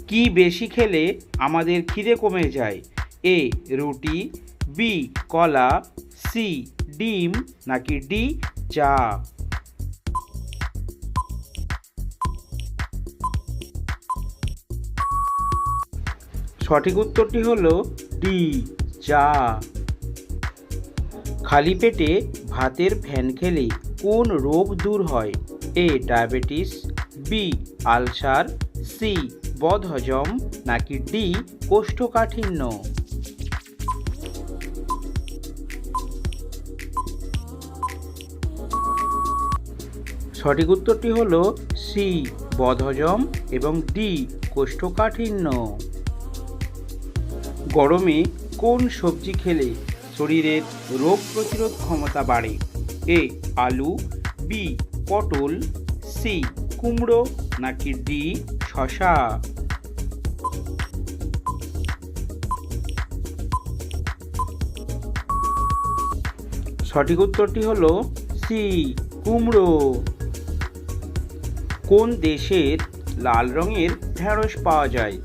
কি বেশি খেলে আমাদের খিদে কমে যায়? এ রুটি, বি কলা, সি ডিম নাকি ডি চা? সঠিক উত্তরটি হলো ডি চা। খালি পেটে ভাতের ফ্যান খেলে কোন রোগ দূর হয়? A diabetes, B ulcer, C বদহজম নাকি ডি কোষ্ঠকাঠিন্য? সঠিক উত্তরটি হলো সি বদহজম এবং ডি কোষ্ঠকাঠিন্য। গরমে কোন সবজি খেলে শরীরের রোগ প্রতিরোধ ক্ষমতা বাড়ে? এ আলু, বি পটল, সি কুমড়ো নাকি ডি শসা? সঠিক উত্তরটি হলো সি কুমড়ো। কোন দেশের লাল রঙের ঢ্যাঁড়স পাওয়া যায়?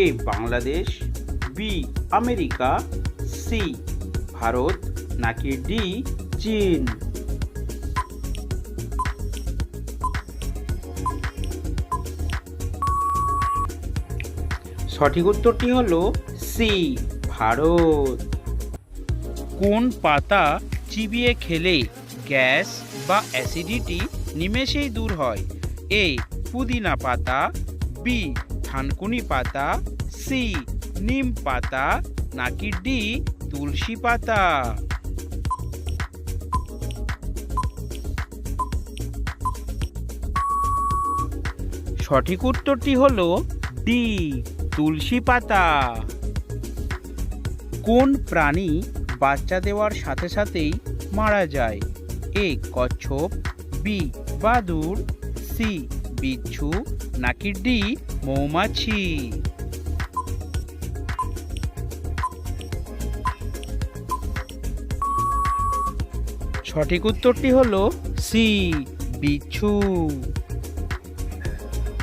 A Bangladesh, B America, C Bharat নাকি ডি চীন? সঠিক উত্তরটি হলো সি ভারত। কোন পাতা চিবিয়ে খেলে গ্যাস বা অ্যাসিডিটি নিমেষেই দূর হয়? এ পুদিনা পাতা, বি থানকুনি পাতা, সি নিম পাতা নাকি ডি তুলসী পাতা? সঠিক উত্তরটি হলো ডি তুলসী পাতা। কোন প্রাণী বাচ্চা দেওয়ার সাথে সাথেই মারা যায়? এ কচ্ছপ, বি বাদুড়, সি বিচ্ছু নাকি ডি মৌমাছি? সঠিক উত্তরটি হলো সি বিচ্ছু।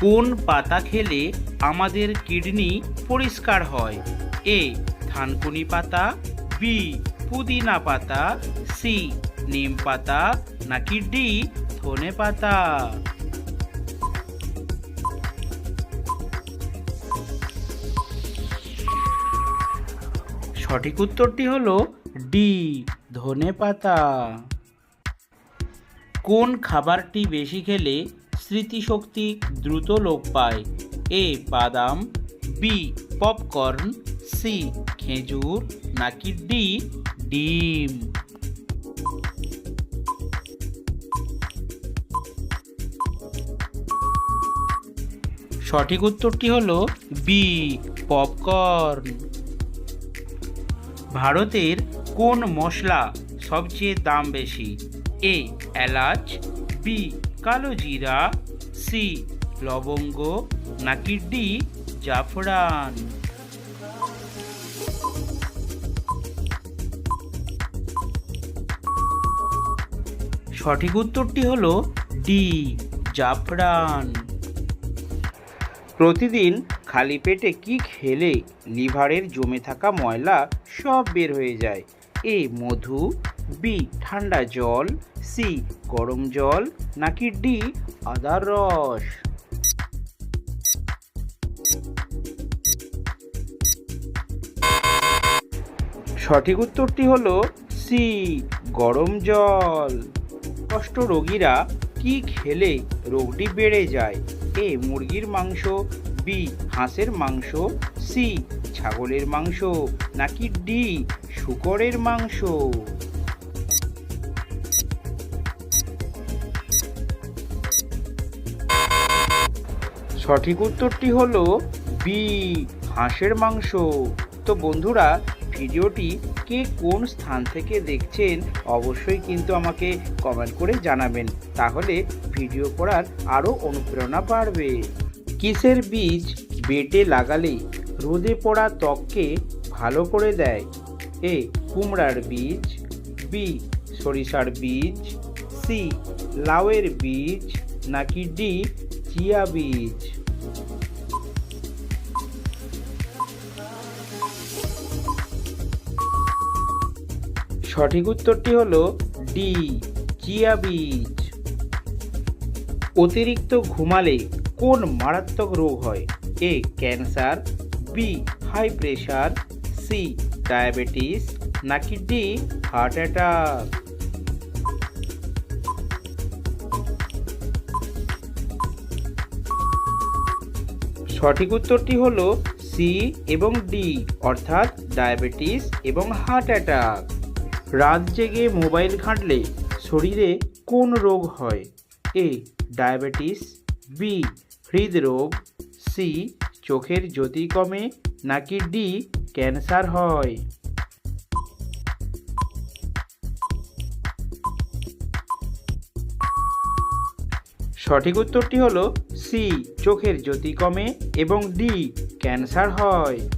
কোন পাতা খেলে আমাদের কিডনি পরিষ্কার হয়? এ থানকুনি পাতা, বি পুদিনা পাতা, সি নিম পাতা নাকি ডি ধনে পাতা? সঠিক উত্তরটি হলো ডি ধনে পাতা। কোন খাবারটি বেশি খেলে স্মৃতিশক্তি দ্রুত লোপ পায়? এ বাদাম, বি পপকর্ন, সি খেজুর নাকি ডি ডিম? সঠিক উত্তরটি হলো বি পপকর্ন। ভারতের কোন মশলা সবচেয়ে দাম বেশি? এ এলাচ, বি কালো জিরা, সি লবঙ্গ নাকি ডি জাফরান? সঠিক উত্তরটি হলো ডি জাফরান। প্রতিদিন খালি পেটে কি খেলে লিভারের জমে থাকা ময়লা সব বের হয়ে যায়? এ মধু, বি ঠান্ডা জল, সি গরম জল নাকি ডি আদার রস? সঠিক উত্তরটি হলো সি গরম জল। কুষ্ঠরোগীরা কি খেলে রোগটি বেড়ে যায়? এ মুরগির মাংস, বি হাঁসের মাংস, সি ছাগলের মাংস নাকি ডি শূকরের মাংস? সঠিক উত্তরটি হলো বি হাঁসের মাংস। তো বন্ধুরা, ভিডিওটি কে কোন স্থান থেকে দেখছেন অবশ্যই কিন্তু আমাকে কমেন্ট করে জানাবেন, তাহলে ভিডিও করার আরও অনুপ্রেরণা বাড়বে। কিসের বীজ বেটে লাগালে রোদে পড়া ত্বককে ভালো করে দেয়? এ কুমড়ার বীজ, বি সরিষার বীজ, সি লাউয়ের বীজ নাকি ডি চিয়া বীজ? সঠিক উত্তরটি হলো ডি, চিয়া বীজ। অতিরিক্ত ঘুমালে কোন মারাত্মক রোগ হয়? A cancer, B high pressure, C diabetes, নাকি ডি হার্ট অ্যাটাক? সঠিক উত্তরটি হলো সি এবং ডি, অর্থাৎ ডায়াবেটিস এবং হার্ট অ্যাটাক। রাত জেগে মোবাইল ঘাঁটলে শরীরে কোন রোগ হয়? এ ডায়াবেটিস, বি হৃদরোগ, সি চোখের জ্যোতি কমে, নাকি ডি ক্যান্সার হয়? সঠিক উত্তরটি হলো সি, চোখের জ্যোতি কমে, এবং ডি ক্যান্সার হয়।